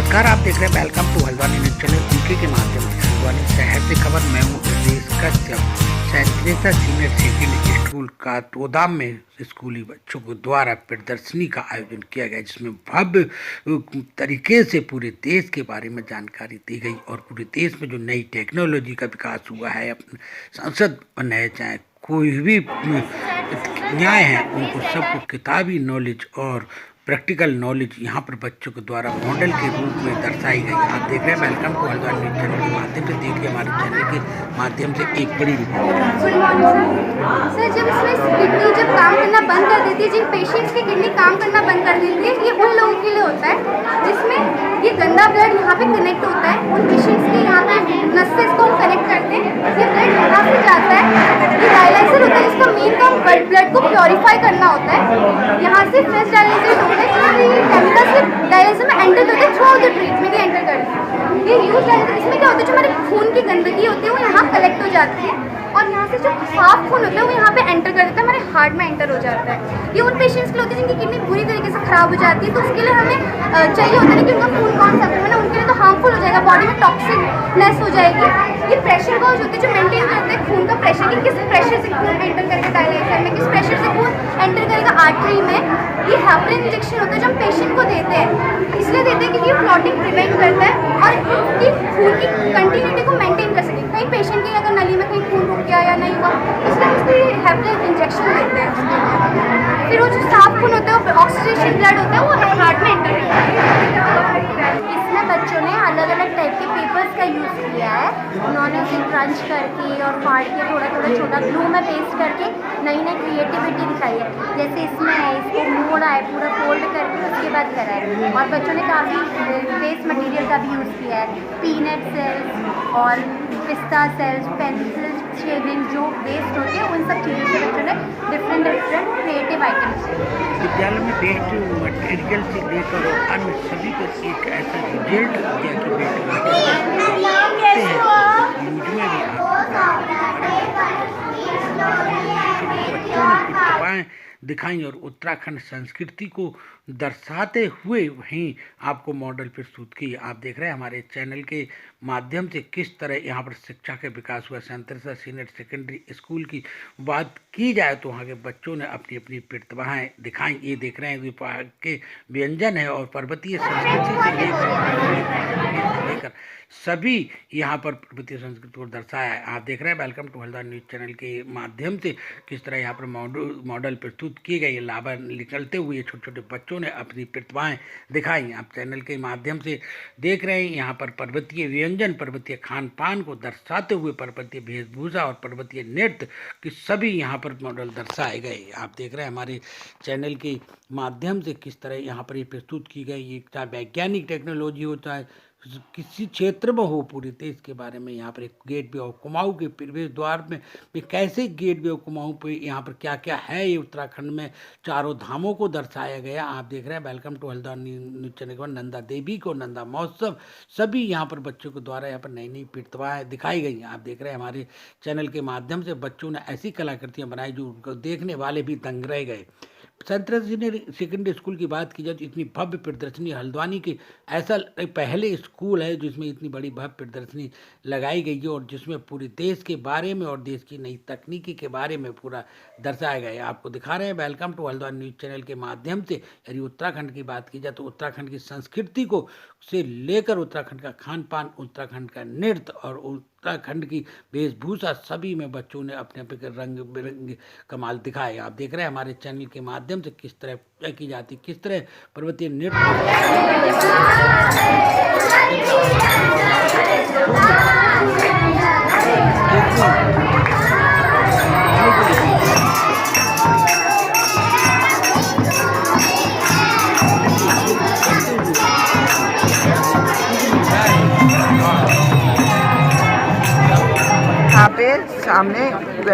नमस्कार, आप देख रहे हैं welcome to Haldwani news channel उनके के माध्यम से हल्द्वानी शहर से खबर। मैं हूँ देश कश्यप। सैंतीसा सीनियर सेकेंडरी स्कूल का गोदाम में स्कूली बच्चों को द्वारा प्रदर्शनी का आयोजन किया गया, जिसमें भव्य तरीके से पूरे देश के बारे में जानकारी दी गई और पूरे देश में जो नई टेक्नोलॉजी का विकास हुआ है, अपने संसद बनाए चाहे कोई भी न्याय है, उनको सबको किताबी नॉलेज और प्रैक्टिकल नॉलेज यहाँ पर बच्चों के द्वारा मॉडल के रूप में दर्शाई गई। आप देख रहे हैं welcome to Haldwani news channel के माध्यम से। देखिए हमारे चैनल के माध्यम से एक बड़ी रिपोर्ट। सर, जब इसमें किडनी जब काम करना बंद कर देती है, जिन पेशेंट्स की किडनी काम करना बंद कर देती है, ये उन लोगों के लिए होता है जिसमें ये गंदा ब्लड यहाँ पे कनेक्ट होता है। उन पेशेंट्स के यहाँ पे नसेस को हम कनेक्ट करते हैं, ये ब्लड यहाँ से जाता है। ये डायलाइजर होता है, इसका मेन काम ब्लड को प्योरीफाई करना होता है। यहाँ से फ्रेश डायलाइजर होता है, केमिकल से डायलाइजर में एंटर करते हैं, थ्रू आउट द ट्रीटमेंट ये एंटर करते हैं। ये यूज डायलाइजर, इसमें क्या होता है, जो हमारे खून की गंदगी होती है वो यहाँ कलेक्ट हो जाती है और यहाँ से जो साफ खून होता है वो यहाँ पे एंटर कर देता है, हमारे हार्ट में एंटर हो जाता है। ये उन पेशेंट्स के लिए होती है जिनकी किडनी बुरी तरीके से खराब हो जाती है, तो उसके लिए हमें चाहिए होता है कि उनका खून कौन सा है ना, उनके लिए तो हार्मफुल हो जाएगा, बॉडी में टॉक्सिकनेस हो जाएगी। ये प्रेशर गॉज होते हैं जो मेंटेन करते हैं खून का प्रेशर, कि किस प्रेशर से खून एंटर करेगा डायलाइजर में, किस प्रेशर से खून एंटर करेगा आर्टरी में। ये हेपरिन इंजेक्शन होता है जो हम पेशेंट को देते हैं, इसलिए देते हैं क्योंकि ये क्लॉटिंग प्रिवेंट करता है और उनकी खून की कंटिन्यूटी को मेंटेन कर सके। कहीं पेशेंट की अगर नली में कहीं खून रुक गया या नहीं हुआ, इसलिए हम उसको ये हेपरिन इंजेक्शन देते हैं। फिर वो जो साफ खून होता है वो ऑक्सीडेशन ब्लड होता है, वो हार्ट में एंटर करता है। इसमें बच्चों ने अलग अलग टाइप के पेपर्स का यूज़ किया है। उन्होंने उसे क्रंच करके और फाड़ के थोड़ा थोड़ा छोटा ग्लू में पेस्ट करके नई नई क्रिएटिविटी दिखाई है। जैसे इसमें है, इसको मोड़ा है, पूरा फोल्ड करके उसके बाद करा है। और बच्चों ने काफ़ी वेस्ट मटेरियल का भी यूज़ किया है, पीनट सेल्स और पिस्ता सेल्स, पेंसिल शेडिंग जो वेस्ट होती है, उन सब चीज़ों से बच्चों ने डिफरेंट डिफरेंट क्रिएटिव आइटम्स। विद्यालय में वेस्ट मटेरियल से लेकर अन्य सभी को एक ऐसा रिजल्ट दिया कि प्रतिभाएं दिखाई और उत्तराखंड संस्कृति को दर्शाते हुए वहीं आपको मॉडल प्रस्तुत की। आप देख रहे हैं हमारे चैनल के माध्यम से किस तरह यहाँ पर शिक्षा का विकास हुआ। सैंतीसा सीनियर सेकेंडरी स्कूल की बात की जाए तो वहाँ के बच्चों ने अपनी अपनी प्रतिभाएं दिखाई। ये देख रहे हैं विभाग के व्यंजन है और पर्वतीय संस्कृति से लेकर सभी यहाँ पर पर्वतीय संस्कृति को दर्शाया है। आप देख रहे हैं welcome to Haldwani news channel के माध्यम से किस तरह यहाँ पर मॉडल प्रस्तुत किए गए। लाभा निकलते हुए छोटे छोटे बच्चों ने अपनी प्रतिभाएं दिखाई। आप चैनल के माध्यम से देख रहे हैं यहाँ पर पर्वतीय व्यंजन, पर्वतीय खान पान को दर्शाते हुए पर्वतीय वेशभूषा और पर्वतीय नृत्य की सभी यहाँ पर मॉडल दर्शाए गए। आप देख रहे हैं हमारे चैनल के माध्यम से किस तरह यहाँ पर ये प्रस्तुत की गई। ये चाहे वैज्ञानिक टेक्नोलॉजी होता है, किसी क्षेत्र में हो, पूरे देश के बारे में यहाँ पर एक गेट वे ऑफ कुमाऊं के प्रवेश द्वार में कैसे गेट वे ऑफ कुमाऊं पे यहाँ पर क्या क्या है, ये उत्तराखंड में चारों धामों को दर्शाया गया। आप देख रहे हैं welcome to Haldwani news channel पर नंदा देवी को नंदा महोत्सव सभी यहाँ पर बच्चों के द्वारा यहाँ पर नई नई प्रतिभाएं दिखाई गई। आप देख रहे हैं हमारे चैनल के माध्यम से बच्चों ने ऐसी कलाकृतियाँ बनाई जो उनको देखने वाले भी दंग रह गए। सैंतीसा सीनियर सेकेंडरी स्कूल की बात की जाए तो इतनी भव्य प्रदर्शनी हल्द्वानी के ऐसा पहले स्कूल है जिसमें इतनी बड़ी भव्य प्रदर्शनी लगाई गई है और जिसमें पूरे देश के बारे में और देश की नई तकनीकी के बारे में पूरा दर्शाया गया है। आपको दिखा रहे हैं welcome to Haldwani news channel के माध्यम से। यदि उत्तराखंड की बात की जाए तो उत्तराखंड की संस्कृति को से लेकर उत्तराखंड का खान पान, उत्तराखंड का नृत्य और उत्तराखंड की वेशभूषा सभी में बच्चों ने अपने अपने रंग बिरंगे कमाल दिखाए। आप देख रहे हैं हमारे चैनल के माध्यम से किस तरह पूजा की जाती, किस तरह पर्वतीय नृत्य यहाँ पे सामने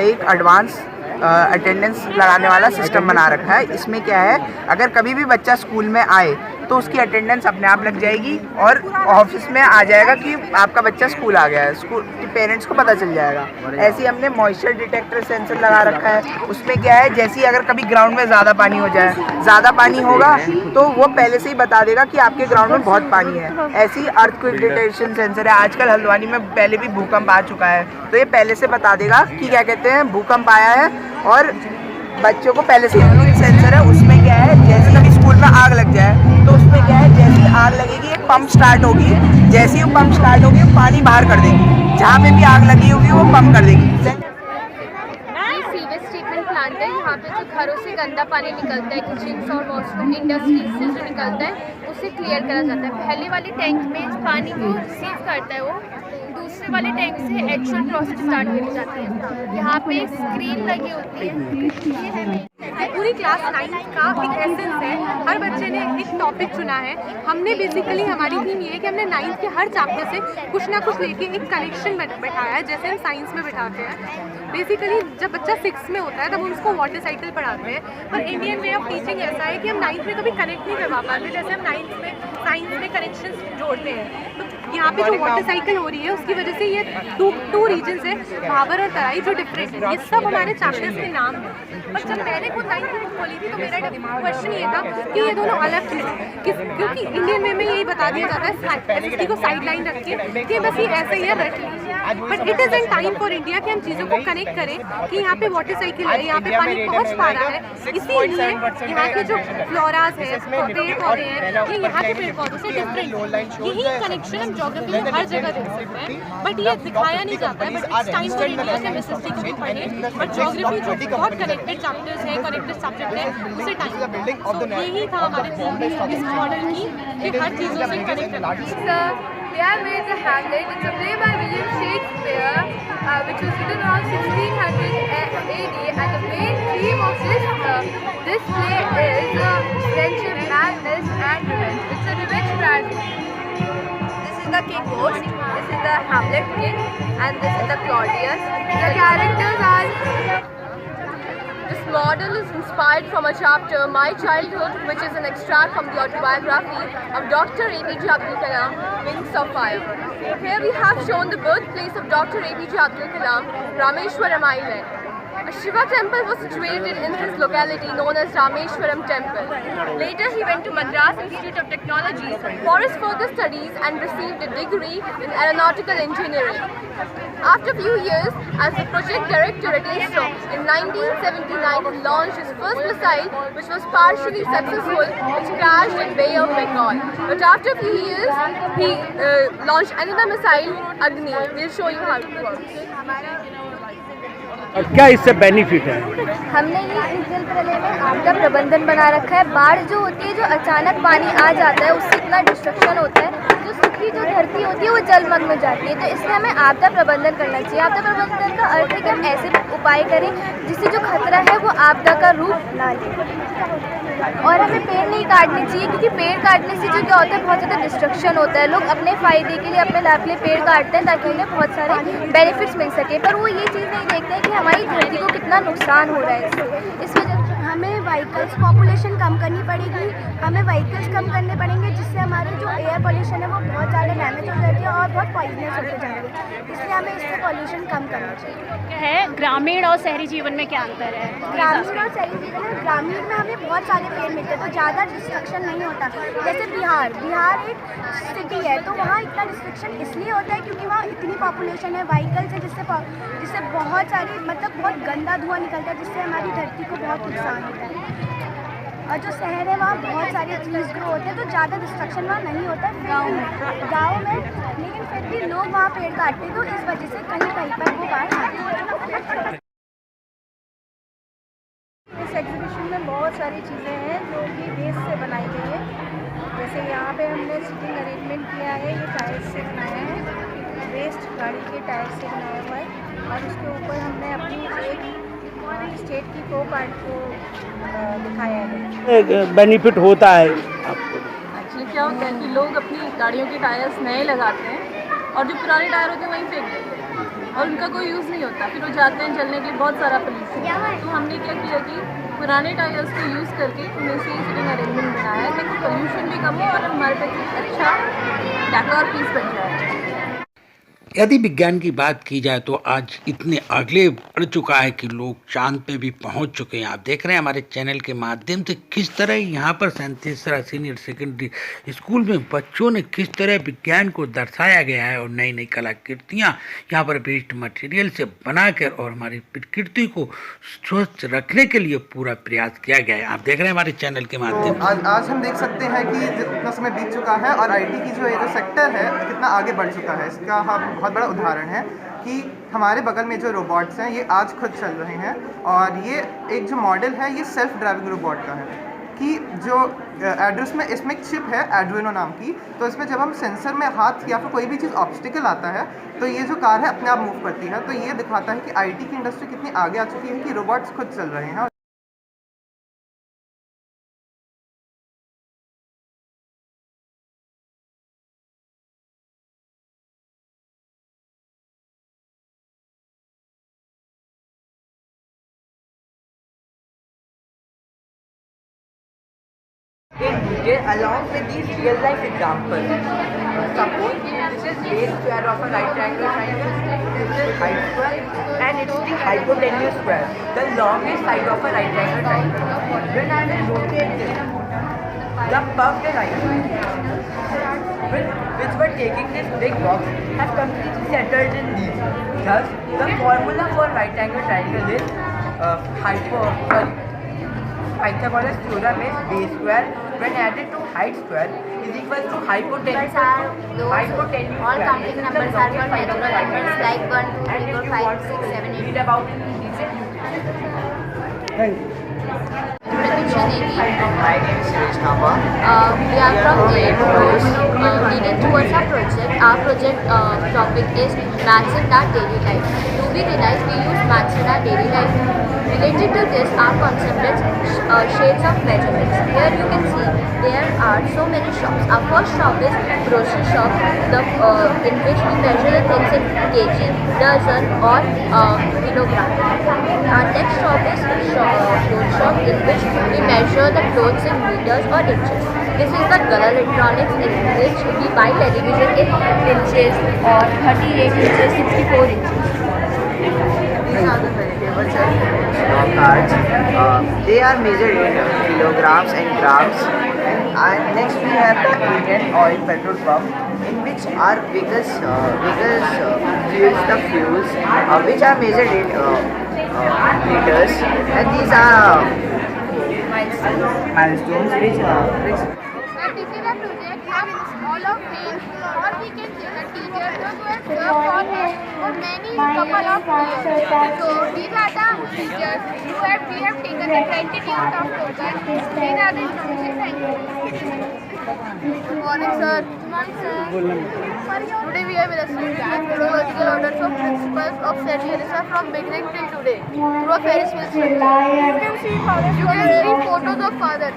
एक एडवांस अटेंडेंस लगाने वाला सिस्टम बना रखा है। इसमें क्या है, अगर कभी भी बच्चा स्कूल में आए तो उसकी अटेंडेंस अपने आप लग जाएगी और ऑफिस में आ जाएगा कि आपका बच्चा स्कूल आ गया है, स्कूल के पेरेंट्स को पता चल जाएगा। ऐसे ही हमने मॉइस्चर डिटेक्टर सेंसर लगा रखा है, उसमें क्या है, जैसे ही अगर कभी ग्राउंड में ज़्यादा पानी हो जाए, ज़्यादा पानी होगा तो वो पहले से ही बता देगा कि आपके ग्राउंड में बहुत पानी है। ऐसे ही अर्थक्वेक डिटेक्शन सेंसर है, आजकल हल्द्वानी में पहले भी भूकंप आ चुका है तो ये पहले से बता देगा कि क्या कहते हैं भूकंप आया है, और बच्चों को पहले से सेंसर है। उसमें क्या है, जैसे कभी स्कूल में आग लग जाए तो उसमें क्या है, जैसे ही आग लगेगी एक पंप स्टार्ट होगी, जैसे ही वो पंप स्टार्ट होगी वो पानी बाहर कर देगी, जहाँ पे भी आग लगी होगी वो पंप कर देगी। ये सीवेज ट्रीटमेंट प्लांट है। यहाँ पे जो घरों से गंदा पानी निकलता है, किचन और वॉशरूम इंडस्ट्रीज से जो निकलता है उसे क्लियर करा जाता है। पहले वाले टैंक में पानी को रिसीव करता है वो, दूसरे वाले टैंक से एक्चुअल प्रोसेस स्टार्ट करी जाती है। यहाँ पे एक स्क्रीन लगी होती है, ये है पूरी क्लास 9 का एक एसेंस है। हर बच्चे ने एक टॉपिक चुना है। हमने बेसिकली, हमारी थीम ये है कि हमने 9th के हर चैप्टर से कुछ ना कुछ लेके एक कनेक्शन बैठाया है, जैसे हम साइंस में बैठाते हैं। बेसिकली जब बच्चा 6 में होता है तब हम उसको वाटर साइकिल पढ़ाते हैं, पर इंडियन वे ऑफ टीचिंग ऐसा है कि हम 9th में कभी कनेक्ट नहीं करवा पाते, जैसे हम 9th में साइंस में कनेक्शन जोड़ते हैं। तो यहाँ पे जो वाटर साइकिल हो रही है उसकी वजह से ये टू रीजन्स है, भाबर और तराई, जो डिफरेंट है। ये सब हमारे चैप्टर्स के नाम हैं। पर जब मैंने खुद 9th में खोली थी तो मेरा क्वेश्चन ये था कि ये दोनों अलग चीज़, क्योंकि इंडियन वे में यही बता दिया जाता है एसएसटी को साइड लाइन रखिए कि बस ये ऐसे ही है, रख लीजिए। But it is an time for India कि हम चीज़ों को कनेक्ट करें कि यहाँ पे वाटर साइकिल है, यहाँ पे पानी पहुँच पा रहा है, इसीलिए यहाँ के जो फ्लोराज है, पेड़ पौधे हैं, ये यहाँ के पेड़ पौधों से डिफरेंट है। यही कनेक्शन हम ज्योग्राफी में हर जगह देख सकते हैं, बट ये दिखाया नहीं जाता है। But it's time for India कि हम एसएसटी को भी पढ़ें, बट ज्योग्राफी जो बहुत कनेक्टेड चैप्टर्स है, कनेक्टेड सब्जेक्ट है, उसे टाइम। तो यही था हमारे इस मॉडल की कि हर चीज़ों से connect. They have made the Hamlet. It's a play by William Shakespeare, which was written around 1600 AD, and the main theme of this play is friendship, madness, and revenge. It's a revenge tragedy. This is the King Ghost, this is the Hamlet King, and this is the Claudius. The characters are... This model is inspired from a chapter, My Childhood, which is an extract from the autobiography of Dr. APJ Abdul Kalam, Wings of Fire. Here we have shown the birthplace of Dr. APJ Abdul Kalam, Rameshwaram Island. A Shiva temple was situated in this locality known as Rameshwaram Temple. Later he went to Madras Institute of Technology for his further studies and received a degree in aeronautical engineering. After a few years, as the project director at ISRO, in 1979 he launched his first missile, which was partially successful, which crashed in Bay of Bengal. But after a few years, he launched another missile, Agni. We'll show you how it works. और क्या इससे benefit है? हमने ये इस जल प्रलय में आपदा प्रबंधन बना रखा है। बाढ़ जो होती है, जो अचानक पानी आ जाता है, उससे इतना डिस्ट्रक्शन होता है, जो सूखी जो धरती होती है वो जलमग्न हो जाती है। तो इसलिए हमें आपदा प्रबंधन करना चाहिए। आपदा प्रबंधन का अर्थ है कि हम ऐसे उपाय करें जिससे जो खतरा है वो आपदा का रूप ना ले। और हमें पेड़ नहीं काटने चाहिए, क्योंकि पेड़ काटने से जो क्या होता है, बहुत ज़्यादा डिस्ट्रक्शन होता है। लोग अपने फ़ायदे के लिए, अपने लाभ के लिए पेड़ काटते हैं ताकि उन्हें बहुत सारे बेनिफिट्स मिल सके, पर वो ये चीज़ नहीं देखते हैं कि हमारी धरती को कितना नुकसान हो रहा है इससे। इस वजह से हमें व्हीकल्स पॉपुलेशन कम करनी पड़ेगी, हमें व्हीकल्स कम करने पड़ेंगे, जिससे हमारे जो एयर पोल्यूशन है वो बहुत ज़्यादा डैमेज हो जाती है और बहुत पॉइजनस होते जाएंगे। इसलिए हमें इससे पॉल्यूशन कम करना चाहिए। है ग्रामीण और शहरी जीवन में क्या अंतर है? ग्रामीण और शहरी जीवन में, ग्रामीण में हमें बहुत सारे पेड़ मिलते हैं तो ज़्यादा डिस्ट्रक्शन नहीं होता। जैसे बिहार एक सिटी है तो वहाँ इतना डिस्ट्रक्शन इसलिए होता है क्योंकि वहाँ इतनी पॉपुलेशन है व्हीकल से, जिससे बहुत सारी बहुत गंदा धुआं निकलता है, जिससे हमारी धरती को बहुत नुकसान होता है। और जो शहर है वहाँ बहुत सारे ट्रीज ग्रो होते हैं तो ज़्यादा डिस्ट्रक्शन वहाँ नहीं होता है गाँव में, लेकिन फिर भी लोग वहाँ पेड़ काटते हैं तो इस वजह से कहीं कहीं पर वो बाढ़ आती है। इस एग्जीबिशन में बहुत सारी चीज़ें हैं जो कि वेस्ट से बनाई गई है। जैसे यहाँ पे हमने सीटिंग अरेंजमेंट किया है, ये टायर्स से बनाया है, वेस्ट गाड़ी के टायर से बनाया हुआ है, और उसके ऊपर हमने अपनी एक स्टेट की फोक आर्ट को दिखाया है। बेनिफिट होता है एक्चुअली क्या होता है कि लोग अपनी गाड़ियों के टायर्स नए लगाते हैं और जो पुराने टायर होते हैं वहीं फेंक देते हैं और उनका कोई यूज़ नहीं होता, फिर वो जाते हैं जलने के लिए, बहुत सारा पोल्यूशन। तो हमने क्या किया कि पुराने टायर्स को यूज़ करके हमने सही सीटिंग अरेंजमेंट बनाया है ताकि पोल्यूशन भी कम हो और हमारे पास एक अच्छा डेकोर पीस बन जाए। यदि विज्ञान की बात की जाए तो आज इतने आगे बढ़ चुका है कि लोग चांद पे भी पहुंच चुके हैं। आप देख रहे हैं हमारे चैनल के माध्यम से किस तरह यहाँ पर 37 सीनियर सेकेंडरी स्कूल में बच्चों ने किस तरह विज्ञान को दर्शाया गया है और नई नई कलाकृतियाँ यहाँ पर वेस्ट मटेरियल से बनाकर और हमारी प्रकृति को स्वच्छ रखने के लिए पूरा प्रयास किया गया है। आप देख रहे हैं हमारे चैनल के माध्यम से। आज हम देख सकते हैं कि जितना समय बीत चुका है और आईटी की जो ये जो सेक्टर है कितना आगे बढ़ चुका है। इसका हम बहुत बड़ा उदाहरण है कि हमारे बगल में जो रोबोट्स हैं ये आज खुद चल रहे हैं और ये एक जो मॉडल है ये सेल्फ ड्राइविंग रोबोट का है कि जो एड्रेस में इसमें एक चिप है एड्रेनो नाम की, तो इसमें जब हम सेंसर में हाथ या फिर कोई भी चीज़ ऑब्स्टिकल आता है तो ये जो कार है अपने आप मूव करती है। तो ये दिखाता है कि आईटी की इंडस्ट्री कितनी आगे आ चुकी है कि रोबोट्स खुद चल रहे हैं। in detail along with these real life examples. Suppose this is base square of a right triangle triangle, this is height square and it's the hypotenuse square, the longest side of a right triangle triangle. When I will rotate this, the puffed triangle which were taking this big box have completely settled in these. Thus, the formula for right angle triangle is Pythagoras theorem is base square when added to height square is equal to hypotenuse square. All counting numbers are called natural numbers like 1, 2, 3, 4, 5, 6, 7, 8. Read about My name is Suresh Thapa. We are from 8 rows leading towards our project. Our project topic is maths in our daily life. To be realized, we use maths in our daily life. Related to this, our concept is shades of measurements. Here you can see there are so many shops. Our first shop is grocery shop, in which we measure the things in kg, dozen or kilogram. Our next shop is clothes shop, in which we measure the clothes in meters or inches. This is the color electronics, in which we buy television in inches or 38 inches, 64 inches. These are the vegetables and cards. They are measured in kilograms and grams. And next we have the Indian oil petrol pump, in which our vehicles fuels the fuels, which are measured in liters. And these are milestones which This is a project of all of things, or we can say the teachers who have served for many couple of years. So these are the teachers we have taken the gratitude of token. These are the information. Good morning, sir. Good morning, sir. Today we have with us chronological orders of principles of St. Teresa from beginning till today through a Ferris wheel study. You can see photos of father.